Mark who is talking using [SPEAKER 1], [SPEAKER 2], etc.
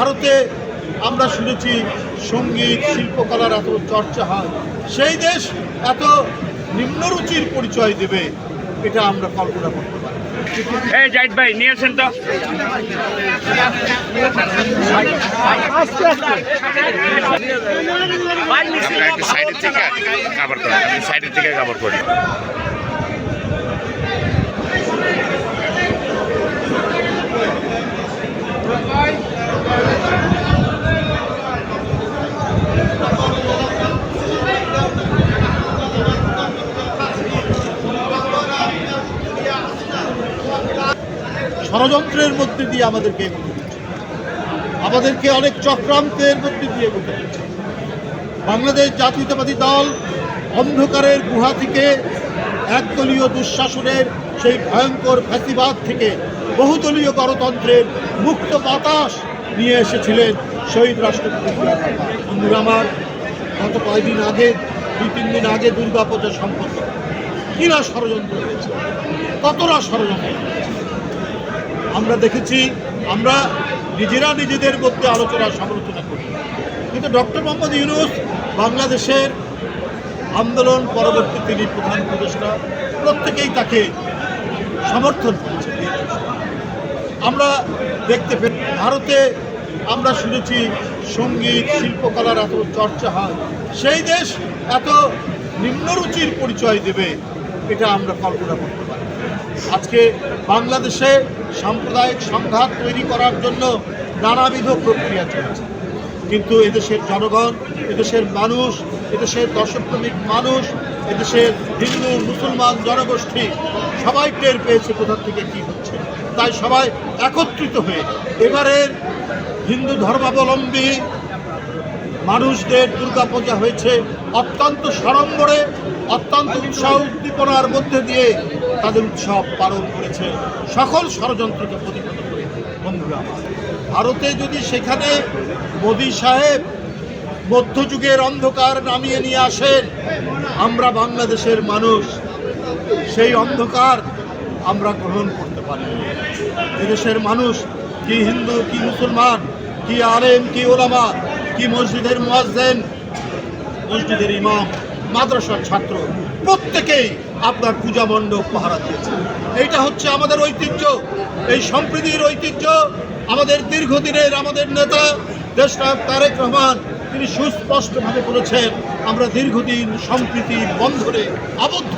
[SPEAKER 1] ভারতে আমরা শুনেছি সঙ্গীত শিল্পকলার এত চর্চা হয়, সেই দেশ এত নিম্নরুচির পরিচয় দেবে এটা আমরা কল্পনা করতে পারি।
[SPEAKER 2] এই জাহিদ ভাই নিয়ে আসেন তো। সাইডের থেকে কভার করি, সাইডের থেকে কভার করি।
[SPEAKER 1] ষড়যন্ত্রের মধ্যে দিয়ে আমাদেরকে এগোতে হচ্ছে, আমাদেরকে অনেক চক্রান্তের মধ্যে দিয়ে এগোতে হচ্ছে। বাংলাদেশ জাতীয়তাবাদী দল অন্ধকারের গুহা থেকে একদলীয় দুঃশাসনের সেই ভয়ঙ্কর ফ্যাসিবাদ থেকে বহুদলীয় গণতন্ত্রের মুক্ত বাতাস নিয়ে এসেছিলেন শহীদ রাষ্ট্রপতি জিয়া রহমান। বন্ধুরা আমার, গত কয়েকদিন আগে 2-3 দিন আগে দুর্গাপূজা সম্পন্ন কিনা ষড়যন্ত্র হয়েছে, কতটা ষড়যন্ত্র হয়েছে আমরা দেখেছি। আমরা নিজেরা নিজেদের মধ্যে আলোচনা সমালোচনা করি, কিন্তু ডক্টর মোহাম্মদ ইউনূস বাংলাদেশের আন্দোলন পরবর্তী তিনি প্রধান উপদেষ্টা, প্রত্যেকেই তাকে সমর্থন করেছে। আমরা দেখতে পেয়ে ভারতে আমরা শুনেছি সঙ্গীত শিল্পকলার এত চর্চা হয়, সেই দেশ এত নিম্নরুচির পরিচয় দেবে এটা আমরা কল্পনা করতে পারি। আজকে বাংলাদেশে সাম্প্রদায়িক সংঘাত তৈরি করার জন্য নানাবিধ প্রক্রিয়া চলছে, কিন্তু এদেশের জনগণ, এদেশের মানুষ, এদেশের দর্শকপ্রেমিক মানুষ, এদেশের হিন্দু মুসলমান জনগোষ্ঠী সবাই টের পেয়েছে কোথা থেকে কী হচ্ছে। তাই সবাই একত্রিত হয়ে এবারের হিন্দু ধর্মাবলম্বী মানুষদের দুর্গাপূজা হয়েছে অত্যন্ত সাড়ম্বরে, অত্যন্ত উৎসাহ উদ্দীপনার মধ্যে দিয়ে তাদের উৎসব পালন করেছে, সকল ষড়যন্ত্রকে প্রতিহত করে। বন্ধুরা, ভারতে যদি সেখানে মোদী সাহেব মধ্যযুগের অন্ধকার নামিয়ে নিয়ে আসেন, আমরা বাংলাদেশের মানুষ সেই অন্ধকার আমরা গ্রহণ করতে পারি। এদেশের মানুষ কি হিন্দু কি মুসলমান, কি আলেম কি ওলামা, কি মসজিদের মুয়াজ্জিন, মসজিদের ইমাম, মাদ্রাসার ছাত্র, প্রত্যেকেই আপনার পূজা মণ্ডপ পাহারা দিয়েছে। এইটা হচ্ছে আমাদের ঐতিহ্য, এই সম্প্রীতির ঐতিহ্য। আমাদের দীর্ঘদিনের আমাদের নেতা দেশনায়ক তারেক রহমান তিনি সুস্পষ্টভাবে বলেছেন, আমরা দীর্ঘদিন সম্প্রীতির বন্ধনে আবদ্ধ।